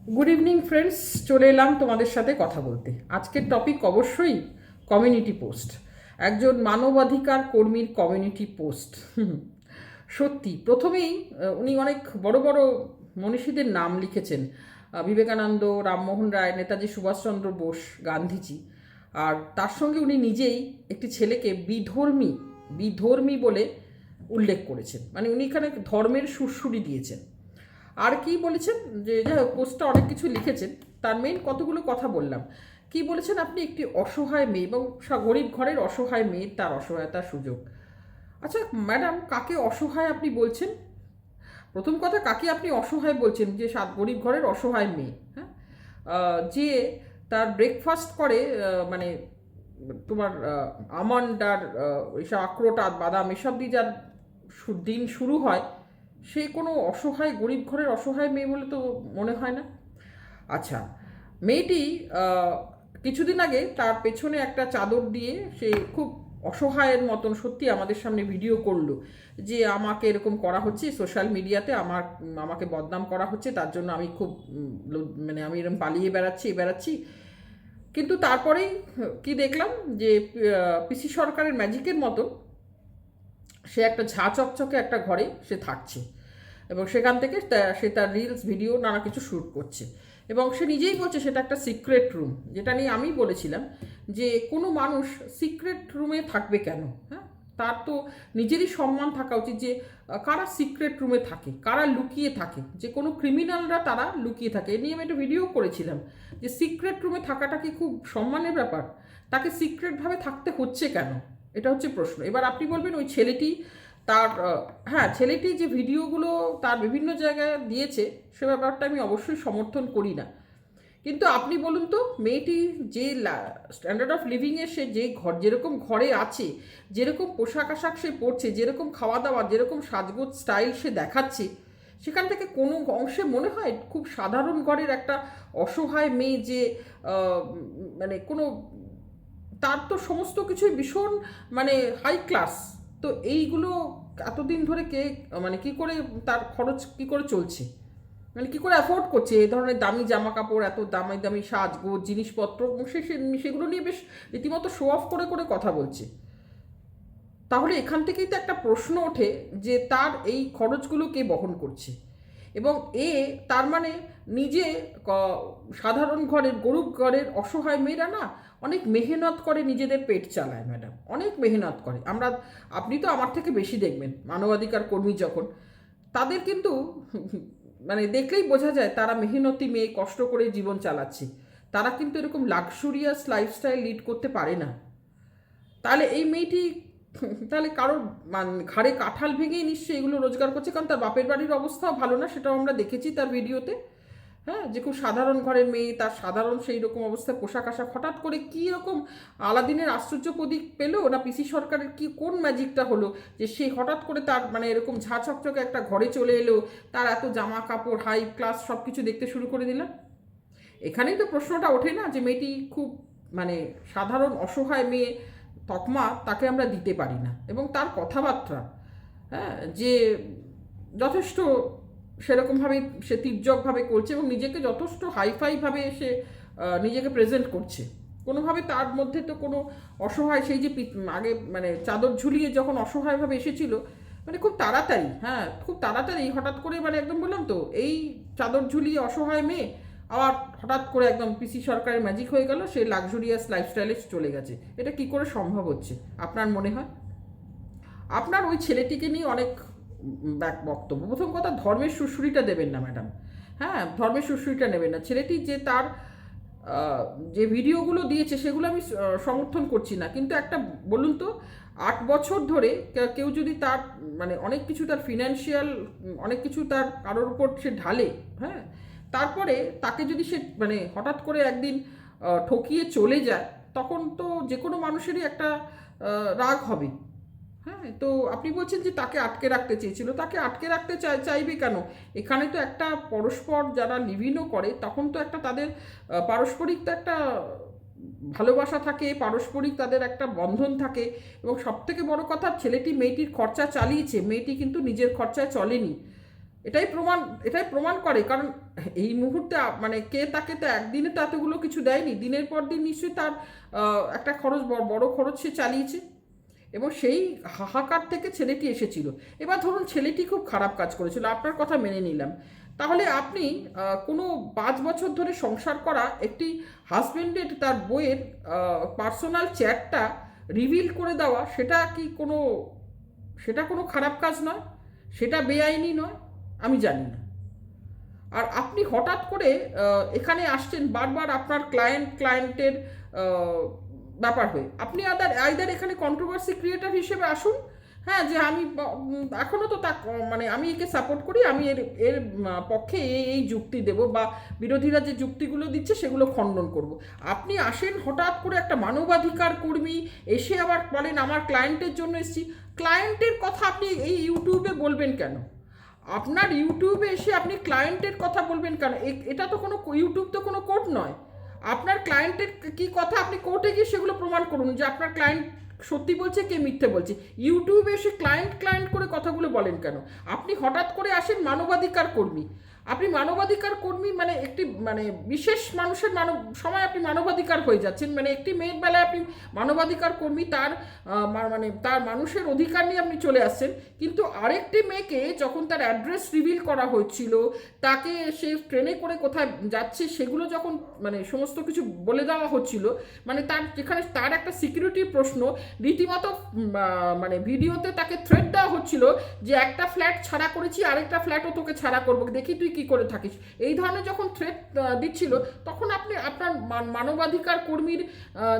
Good evening friends, চলে এলাম তোমাদের সাথে কথা বলতে। আজকের টপিক অবশ্যই কমিউনিটি পোস্ট, একজন মানবাধিকার কর্মীর কমিউনিটি পোস্ট। সত্যি প্রথমেই উনি অনেক বড় বড় মনীষীদের নাম লিখেছেন, বিবেকানন্দ, রামমোহন রায়, নেতাজি সুভাষচন্দ্র বোস, গান্ধীজি। আর তার সঙ্গে উনি নিজেই একটি ছেলেকে বিধর্মী বিধর্মী বলে উল্লেখ করেছেন, মানে উনি এখানে ধর্মের সুরসুরি দিয়েছেন। আর কি বলেছেন যে যাই হোক, পোস্টটা অনেক কিছু লিখেছেন, তার মেইন কতগুলো কথা বললাম। কি বলেছেন আপনি, একটি অসহায় মেয়ে এবং গরিব ঘরের অসহায় মেয়ে, তার অসহায়তার সুযোগ। আচ্ছা ম্যাডাম, কাকে অসহায় আপনি বলছেন? প্রথম কথা, কাকে আপনি অসহায় বলছেন? যে গরিব ঘরের অসহায় মেয়ে, হ্যাঁ, যে তার ব্রেকফাস্ট করে মানে তোমার আমন্ড আর এইসব আখরোট আর বাদাম এসব দিয়ে যার দিন শুরু হয়, সে কোনো অসহায় গরিব ঘরের অসহায় মেয়ে বলে তো মনে হয় না। আচ্ছা, মেয়েটি কিছুদিন আগে তার পেছনে একটা চাদর দিয়ে সে খুব অসহায়ের মতন সত্যি আমাদের সামনে ভিডিও করলো যে আমাকে এরকম করা হচ্ছে সোশ্যাল মিডিয়াতে, আমাকে বদনাম করা হচ্ছে, তার জন্য আমি খুব মানে আমি এরকম পালিয়ে বেড়াচ্ছি। কিন্তু তারপরেই কি দেখলাম যে পিসি সরকারের ম্যাজিকের মতো সে একটা ঝাঁ চকচকে একটা ঘরে সে থাকছে, এবং সেখান থেকে সে তার রিলস ভিডিও নানা কিছু শ্যুট করছে। এবং সে নিজেই বলছে সেটা একটা সিক্রেট রুম, যেটা নিয়ে আমি বলেছিলাম যে কোনো মানুষ সিক্রেট রুমে থাকবে কেন? হ্যাঁ, তার তো নিজেরই সম্মান থাকা উচিত যে কারা সিক্রেট রুমে থাকে, কারা লুকিয়ে থাকে, যে কোনো ক্রিমিনালরা তারা লুকিয়ে থাকে। এ নিয়ে আমি একটা ভিডিও করেছিলাম যে সিক্রেট রুমে থাকাটা কি খুব সম্মানের ব্যাপার? তাকে সিক্রেটভাবে থাকতে হচ্ছে কেন? এটা হচ্ছে প্রশ্ন। এবার আপনি বলবেন ওই ছেলেটি তার হ্যাঁ, ছেলেটি যে ভিডিওগুলো তার বিভিন্ন জায়গায় দিয়েছে সে ব্যাপারটা আমি অবশ্যই সমর্থন করি না। কিন্তু আপনি বলুন তো, মেয়েটি যে স্ট্যান্ডার্ড অফ লিভিংয়ে সে যে ঘর যেরকম ঘরে আছে, যেরকম পোশাক আশাক সে পরছে, যেরকম খাওয়া দাওয়া, যেরকম সাজগোজ স্টাইল সে দেখাচ্ছে, সেখান থেকে কোনো অংশে মনে হয় খুব সাধারণ ঘরের একটা অসহায় মেয়ে যে মানে কোনো, তার তো সমস্ত কিছুই ভীষণ মানে হাই ক্লাস। তো এইগুলো এতদিন ধরে কে মানে কি করে তার খরচ কি করে চলছে, মানে কি করে অ্যাফোর্ড করছে এই ধরনের দামি জামা কাপড়, এত দামি দামি সাজগোজ জিনিসপত্র, এবং সেগুলো নিয়ে বেশ রীতিমতো শো অফ করে করে কথা বলছে। তাহলে এখান থেকেই তো একটা প্রশ্ন ওঠে যে তার এই খরচগুলো কে বহন করছে? এবং তার মানে নিজে সাধারণ ঘরের গরিব ঘরের অসহায় মেয়েরা না অনেক মেহনত করে নিজেদের পেট চালায় ম্যাডাম, অনেক মেহনত করে। আপনি তো আমার থেকে বেশি দেখবেন মানবাধিকার কর্মী যখন, তাদের কিন্তু মানে দেখলেই বোঝা যায় তারা মেহনতি মেয়ে, কষ্ট করে জীবন চালাচ্ছে। তারা কিন্তু এরকম লাক্সুরিয়াস লাইফস্টাইল লিড করতে পারে না। তাহলে এই মেয়েটি তাহলে কারোর ঘাড়ে কাঁঠাল ভেঙেই নিশ্চয়ই এগুলো রোজগার করছে, কারণ তার বাপের বাড়ির অবস্থাও ভালো না, সেটাও আমরা দেখেছি তার ভিডিওতে। হ্যাঁ, যে খুব সাধারণ ঘরের মেয়ে, তার সাধারণ সেই রকম অবস্থায় পোশাক আশাক, হঠাৎ করে কী রকম আলাদিনের আশ্চর্য প্রদীপ পেলো না, পিসি সরকারের কি কোন ম্যাজিকটা হলো যে সে হঠাৎ করে তার মানে এরকম ঝাঁ চকচকে একটা ঘরে চলে এলো, তার এত জামা কাপড় হাই ক্লাস সব কিছু দেখতে শুরু করে দিলাম। এখানেই তো প্রশ্নটা ওঠে না যে মেয়েটি খুব মানে সাধারণ অসহায় মেয়ে তকমা তাকে আমরা দিতে পারি না। এবং তার কথাবার্তা, হ্যাঁ, যে যথেষ্ট সেরকমভাবে সে তির্যকভাবে করছে এবং নিজেকে যথেষ্ট হাইফাইভাবে সে নিজেকে প্রেজেন্ট করছে। কোনোভাবে তার মধ্যে তো কোনো অসহায়, সেই যে আগে মানে চাদর ঝুলিয়ে যখন অসহায়ভাবে এসেছিল, মানে খুব তাড়াতাড়ি, হ্যাঁ খুব তাড়াতাড়ি হঠাৎ করে, মানে একদম বললাম তো, এই চাদর ঝুলিয়ে অসহায় মেয়ে আবার হঠাৎ করে একদম পিসি সরকারের ম্যাজিক হয়ে গেল, সে লাক্সুরিয়াস লাইফস্টাইলে চলে গেছে। এটা কি করে সম্ভব হচ্ছে আপনার মনে হয়? আপনার ওই ছেলেটিকে নিয়ে অনেক বক্তব্য। প্রথম কথা, ধর্মের সুশ্রুতিটা দেবেন না ম্যাডাম, হ্যাঁ ধর্মের সুশ্রুতিটা নেবেন না। ছেলেটি যে তার যে ভিডিওগুলো দিয়েছে সেগুলো আমি সমর্থন করছি না, কিন্তু একটা বলুন তো, 8 বছর ধরে কেউ যদি তার মানে অনেক কিছু তার ফিনান্সিয়াল অনেক কিছু তার কারোর উপর সে ঢালে, হ্যাঁ, তারপরে তাকে যদি সে মানে হঠাৎ করে একদিন ঠকিয়ে চলে যায়, তখন তো যে কোনো মানুষেরই একটা রাগ হবে। হ্যাঁ, তো আপনি বলছেন যে তাকে আটকে রাখতে চেয়েছিল, তাকে আটকে রাখতে চাইবে কেন? এখানে তো একটা পরস্পর যারা লিভিনও করে তখন তো একটা তাদের পারস্পরিক তো একটা ভালোবাসা থাকে, পারস্পরিক তাদের একটা বন্ধন থাকে। এবং সবথেকে বড় কথা, ছেলেটি মেয়েটির খরচা চালিয়েছে, মেয়েটি কিন্তু নিজের খরচায় চলেনি। এটাই প্রমাণ করে, কারণ এই মুহূর্তে মানে কে তাকে তো একদিনে তো এতগুলো কিছু দেয়নি, দিনের পর দিন নিশ্চয়ই তার একটা খরচ, বড় খরচ সে চালিয়েছে, এবং সেই হাহাকার থেকে ছেলেটি এসেছিল। এবার ধরুন ছেলেটি খুব খারাপ কাজ করেছিল, আপনার কথা মেনে নিলাম, তাহলে আপনি কোনো 5 বছর ধরে সংসার করা একটি হাজব্যান্ডের তার বইয়ের পার্সোনাল চ্যাটটা রিভিল করে দেওয়া, সেটা কোনো খারাপ কাজ নয়, সেটা বেআইনি নয়? আমি জানি না। আর আপনি হঠাৎ করে এখানে আসছেন বারবার আপনার ক্লায়েন্টের ব্যাপার হয়ে, আপনি আইদার এখানে কন্ট্রোভার্সি ক্রিয়েটার হিসেবে আসুন, হ্যাঁ, যে আমি এখনও তো তা মানে আমি একে সাপোর্ট করি, আমি এর পক্ষে এই যুক্তি দেব, বা বিরোধীরা যে যুক্তিগুলো দিচ্ছে সেগুলো খণ্ডন করব। আপনি আসেন হঠাৎ করে একটা মানবাধিকার কর্মী, এসে আবার বলেন আমার ক্লায়েন্টের জন্য এসেছি। ক্লায়েন্টের কথা আপনি এই ইউটিউবে বলবেন কেন? আপনার ইউটিউবে এসে আপনি ক্লায়েন্টের কথা বলবেন কেন? এটা তো কোনো ইউটিউব তো কোনো কোর্ট নয়। আপনার ক্লায়েন্টের কি কথা আপনি কোর্টে গিয়ে সেগুলো প্রমাণ করুন যে আপনার ক্লায়েন্ট সত্যি বলছে কে মিথ্যে বলছে। ইউটিউবে এসে ক্লায়েন্ট করে কথাগুলো বলেন কেন? আপনি হঠাৎ করে আসেন মানবাধিকার কর্মী, আপনি মানবাধিকার কর্মী মানে একটি মানে বিশেষ মানুষের সময় আপনি মানবাধিকার হয়ে যাচ্ছেন, মানে একটি মেয়ের বেলায় আপনি মানবাধিকার কর্মী, তার মানে তার মানুষের অধিকার নিয়ে আপনি চলে আসছেন। কিন্তু আরেকটি মেয়েকে যখন তার অ্যাড্রেস রিভিল করা হচ্ছিল, তাকে সে ট্রেনে করে কোথায় যাচ্ছে সেগুলো যখন মানে সমস্ত কিছু বলে দেওয়া হচ্ছিল, মানে যেখানে তার একটা সিকিউরিটির প্রশ্ন, রীতিমতো মানে ভিডিওতে তাকে থ্রেট দেওয়া হচ্ছিল যে একটা ফ্ল্যাট ছাড়া করেছি, আরেকটা ফ্ল্যাটও তোকে ছাড়া করবো, দেখি তুই কি করে থাকিস, এই ধরনের যখন থ্রেট দিচ্ছিল, তখন আপনি আপনার মানবাধিকার কর্মীর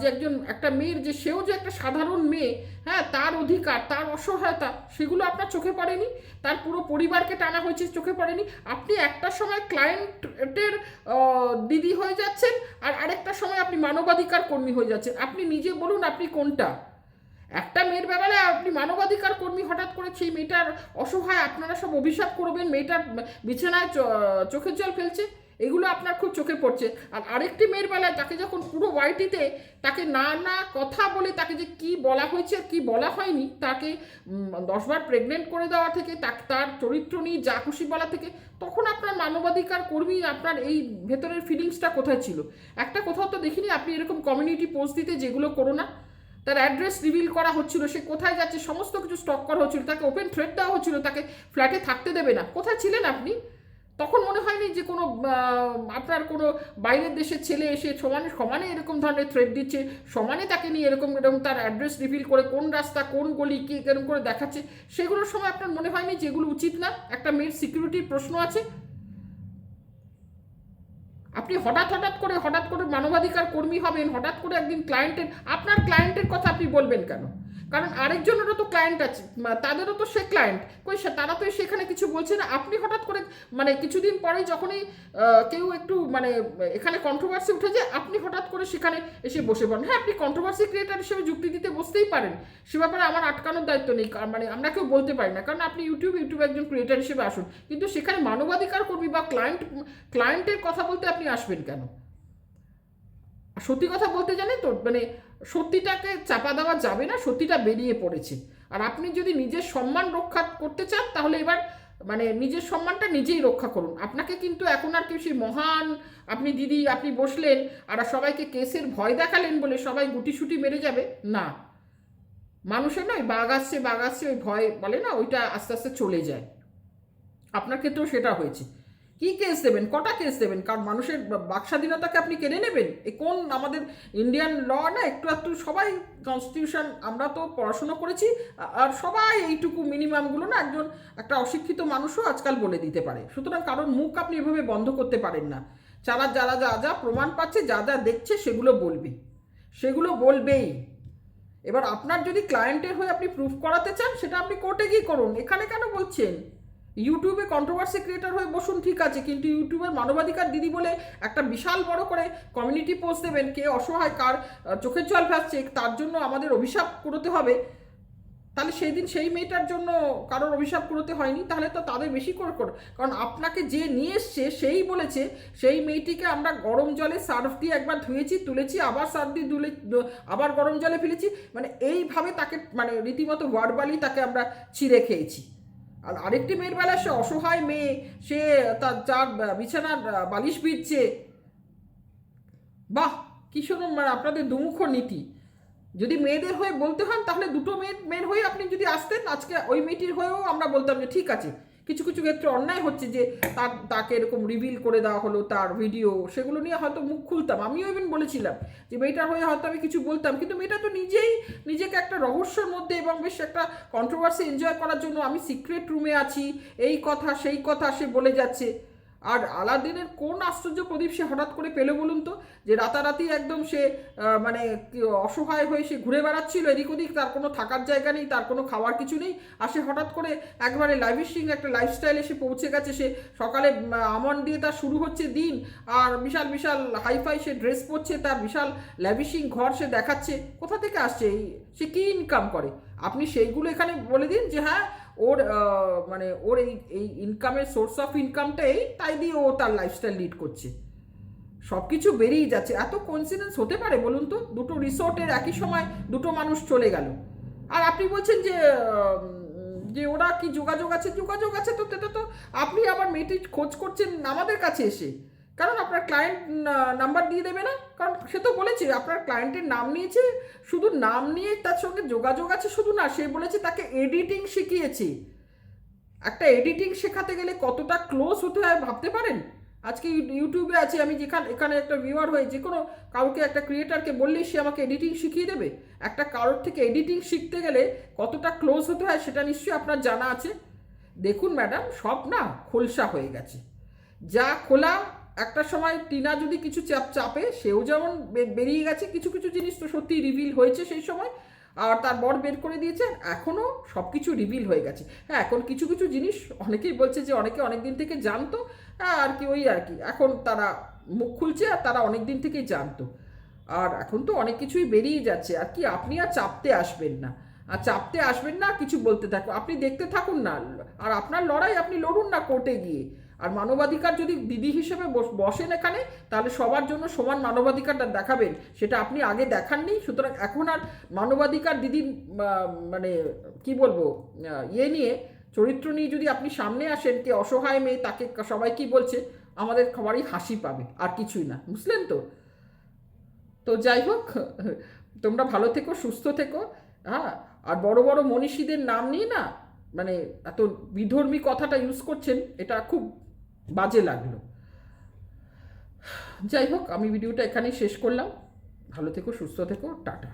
যে একটা মেয়ের যে সেও যে একটা সাধারণ মেয়ে, হ্যাঁ, তার অধিকার, তার অসহায়তা, সেগুলো আপনার চোখে পড়েনি? তার পুরো পরিবারকে টানা হয়েছে, চোখে পড়েনি? আপনি একটা সময় ক্লায়েন্টের দিদি হয়ে যাচ্ছেন, আর আরেকটা সময় আপনি মানবাধিকার কর্মী হয়ে যাচ্ছেন। আপনি নিজে বলুন আপনি কোনটা? একটা মেয়ের ব্যাপারে আপনি মানবাধিকার কর্মী, হঠাৎ করে সেই মেয়েটার অসহায় আপনারা সব অভিশাপ করবেন, মেয়েটার বিছানায় চোখের জল ফেলছে, এগুলো আপনার খুব চোখে পড়ছে। আর আরেকটি মেয়ের বেলায় তাকে যখন পুরো ওয়াইটিতে তাকে না কথা বলে তাকে যে কি বলা হয়েছে আর কি বলা হয়নি, তাকে 10বার প্রেগনেন্ট করে দেওয়া থেকে, তার চরিত্র নিয়ে যা খুশি বলা থেকে, তখন আপনার মানবাধিকার কর্মী আপনার এই ভেতরের ফিলিংসটা কোথায় ছিল? একটা কোথাও তো দেখিনি আপনি এরকম কমিউনিটি পোস্ট দিতে, যেগুলো করো না। তার অ্যাড্রেস রিভিল করা হচ্ছিল, সে কোথায় যাচ্ছে সমস্ত কিছু স্টক করা হচ্ছিল, তাকে ওপেন থ্রেট দেওয়া হচ্ছিল, তাকে ফ্ল্যাটে থাকতে দেবে না। কোথায় ছিলেন আপনি? তখন মনে হয়নি যে কোনো আপনার কোনো বাইরের দেশের ছেলে এসে সমানে এরকম ধরনের থ্রেট দিচ্ছে, সমানে তাকে নিয়ে এরকম তার অ্যাড্রেস রিভিল করে কোন রাস্তা কোন গলি কি এরকম করে দেখাচ্ছে, সেগুলোর সময় আপনার মনে হয়নি যেগুলো উচিত না? একটা মেয়ের সিকিউরিটির প্রশ্ন আছে। আপনি হঠাৎ করে মানবাধিকার কর্মী হবেন, হঠাৎ করে একদিন আপনার ক্লায়েন্টের কথা আপনি বলবেন কেন? কারণ আরেকজনেরও তো ক্লায়েন্ট আছে, তাদেরও তো সে ক্লায়েন্ট, তারা তো সেখানে কিছু বলছে না। আপনি হঠাৎ করে মানে কিছুদিন পরে যখনই কেউ একটু মানে এখানে কন্ট্রোভার্সি উঠে যায়, আপনি হঠাৎ করে সেখানে এসে বসে পড়েন। হ্যাঁ, আপনি কন্ট্রোভার্সি ক্রিয়েটার হিসেবে যুক্তি দিতে বসতেই পারেন, সে ব্যাপারে আমার আটকানোর দায়িত্ব নেই, মানে আমরা কেউ বলতে পারি না, কারণ আপনি ইউটিউবে একজন ক্রিয়েটার হিসেবে আসুন, কিন্তু সেখানে মানবাধিকার কর্মী বা ক্লায়েন্টের কথা বলতে আপনি আসবেন কেন? সত্যি কথা বলতে জানেন তো, মানে সত্যিটাকে চাপা দেওয়া যাবে না, সত্যিটা বেরিয়ে পড়েছে। আর আপনি যদি নিজের সম্মান রক্ষা করতে চান, তাহলে এবার মানে নিজের সম্মানটা নিজেই রক্ষা করুন। আপনাকে কিন্তু এখন আর কেউ সেই মহান আপনি দিদি আপনি বসলেন আর সবাইকে কেসের ভয় দেখালেন বলে সবাই গুটিসুটি মেরে যাবে না। মানুষের নয়, বাঘ আসছে ওই ভয় বলে না, ওইটা আস্তে আস্তে চলে যায়। আপনার ক্ষেত্রেও সেটা হয়েছে। কি কেস দেবেন, কটা কেস দেবেন? কারণ মানুষের বাকস্বাধীনতাকে আপনি কেড়ে নেবেন? এ কোন আমাদের ইন্ডিয়ান ল না? একটু সবাই কনস্টিটিউশন, আমরা তো পড়াশুনো করেছি, আর সবাই এইটুকু মিনিমামগুলো না একটা অশিক্ষিত মানুষও আজকাল বলে দিতে পারে। সুতরাং কারণ মুখ আপনি এভাবে বন্ধ করতে পারেন না। যারা যা প্রমাণ পাচ্ছে, যা দেখছে, সেগুলো বলবেই। এবার আপনার যদি ক্লায়েন্টের হয়ে আপনি প্রুফ করাতে চান, সেটা আপনি কোর্টে গিয়ে করুন, এখানে কেন বলছেন? ইউটিউবে কন্ট্রোভার্সি ক্রিয়েটার হয়ে বসুন, ঠিক আছে, কিন্তু ইউটিউবের মানবাধিকার দিদি বলে একটা বিশাল বড় করে কমিউনিটি পোস্ট দেবেন, কে অসহায়, কার চোখের জল ভাসছে, তার জন্য আমাদের অভিশাপ করতে হবে, তাহলে সেই দিন সেই মেয়েটার জন্য কারোর অভিশাপ করতে হয়নি? তাহলে তো তাদের বেশি করে কারণ আপনাকে যে নিয়ে এসছে সেই বলেছে সেই মেয়েটিকে আমরা গরম জলে সার্ফ দিয়ে একবার ধুয়েছি, তুলেছি, আবার সার্ফ দিয়ে আবার গরম জলে ফেলেছি, মানে এইভাবে তাকে মানে রীতিমতো ভার্বালি তাকে আমরা চিড়ে খেয়েছি। আর আরেকটি মেয়ের বেলা সে অসহায় মেয়ে, সে যার বিছানার বালিশ ভিজছে। বাহ, কি শুনুন, মানে আপনাদের দুমুখ নীতি। যদি মেয়েদের হয়ে বলতে হন তাহলে দুটো মেয়ের হয়ে আপনি যদি আসতেন, আজকে ওই মেয়েটির হয়েও আমরা বলতাম যে ঠিক আছে, কিছু কিছু ক্ষেত্রে অন্যায় হচ্ছে যে তাকে এরকম রিভিল করে দেওয়া হলো তার ভিডিও, সেগুলো নিয়ে হয়তো মুখ খুলতাম। আমিও ইভেন বলেছিলাম যে মেয়েটার হয়ে হয়তো আমি কিছু বলতাম, কিন্তু মেয়েটা তো নিজেই নিজেকে একটা রহস্যের মধ্যে এবং বেশ একটা কন্ট্রোভার্সি এনজয় করার জন্য আমি সিক্রেট রুমে আছি, এই কথা সেই কথা সে বলে যাচ্ছে। আর আলাদিনের কোন আশ্চর্য প্রদীপ সে হঠাৎ করে পেলো বলুন তো, যে রাতারাতি একদম সে মানে অসহায় হয়ে সে ঘুরে বেড়াচ্ছিল এদিক ওদিক, তার কোনো থাকার জায়গা নেই, তার কোনো খাওয়ার কিছু নেই, আর সে হঠাৎ করে একবারে লাইভিস্টিং একটা লাইফস্টাইলে সে পৌঁছে গেছে। সে সকালে আমন্ড দিয়ে তার শুরু হচ্ছে দিন, আর বিশাল বিশাল হাইফাই সে ড্রেস পরছে, তার বিশাল ল্যাভিশিং ঘর সে দেখাচ্ছে। কোথা থেকে আসছে সে কী ইনকাম করে? আপনি সেইগুলো এখানে বলে দিন যে হ্যাঁ ওর মানে ওর এই ইনকামের সোর্স অফ ইনকামটাই, তাই দিয়ে ও তার লাইফস্টাইল লিড করছে। সব কিছু বেরিয়ে যাচ্ছে। এত কোইন্সিডেন্স হতে পারে বলুন তো? দুটো রিসোর্টের একই সময় দুটো মানুষ চলে গেল, আর আপনি বলছেন যে যে ওরা কি যোগাযোগ আছে? যোগাযোগ আছে তো, সেটা তো আপনি আবার মেয়েটির খোঁজ করছেন আমাদের কাছে এসে, কারণ আপনার ক্লায়েন্ট নাম্বার দিয়ে দেবে না? কারণ সে তো বলেছে আপনার ক্লায়েন্টের নাম নিয়েছে, শুধু নাম নিয়ে তার সঙ্গে যোগাযোগ আছে শুধু না, সে বলেছে তাকে এডিটিং শিখিয়েছে। একটা এডিটিং শেখাতে গেলে কতটা ক্লোজ হতে হয় ভাবতে পারেন? আজকে ইউটিউবে আছে, আমি এখানে একটা ভিউয়ার হয়ে যে কোনো কাউকে, একটা ক্রিয়েটারকে বললেই সে আমাকে এডিটিং শিখিয়ে দেবে। একটা কারোর থেকে এডিটিং শিখতে গেলে কতটা ক্লোজ হতে হয় সেটা নিশ্চয়ই আপনার জানা আছে। দেখুন ম্যাডাম, সব না খোলসা হয়ে গেছে। যা খোলা, একটা সময় টিনা যদি কিছু চাপে, সেও যেমন বেরিয়ে গেছে, কিছু কিছু জিনিস তো সত্যি রিভিল হয়েছে সেই সময়, আর তার বর বের করে দিয়েছে। এখনও সব কিছু রিভিল হয়ে গেছে। হ্যাঁ, এখন কিছু কিছু জিনিস অনেকেই বলছে যে অনেকে অনেক দিন থেকে জানতো, হ্যাঁ আর কি ওই আর কি, এখন তারা মুখ খুলছে, আর তারা অনেক দিন থেকেই জানতো। আর এখন তো অনেক কিছুই বেরিয়ে যাচ্ছে, আর কি আপনি আর চাপতে আসবেন না, আর চাপতে আসবেন না, কিছু বলতে থাকুন, আপনি দেখতে থাকুন না, আর আপনার লড়াই আপনি লড়ুন না কোর্টে গিয়ে। আর মানবাধিকার যদি দিদি হিসেবে বসেন এখানে, তাহলে সবার জন্য সমান মানবাধিকারটা দেখাবেন, সেটা আপনি আগে দেখাননি। সুতরাং এখন আর মানবাধিকার দিদি মানে কি বলবো ইয়ে নিয়ে, চরিত্র নিয়ে যদি আপনি সামনে আসেন, কে অসহায় মেয়ে তাকে সবাই কি বলছে, আমাদের সবারই হাসি পাবে, আর কিছুই না, বুঝলেন তো? তো যাই হোক, তোমরা ভালো থেকো, সুস্থ থেকো। হ্যাঁ, আর বড় বড় মনীষীদের নাম নিয়ে না, মানে এত বিধর্মী কথাটা ইউজ করছেন, এটা খুব বাজে লাগলো। যাই হোক, আমি ভিডিওটা এখানেই শেষ করলাম। ভালো থেকো, সুস্থ থেকো, টাটা।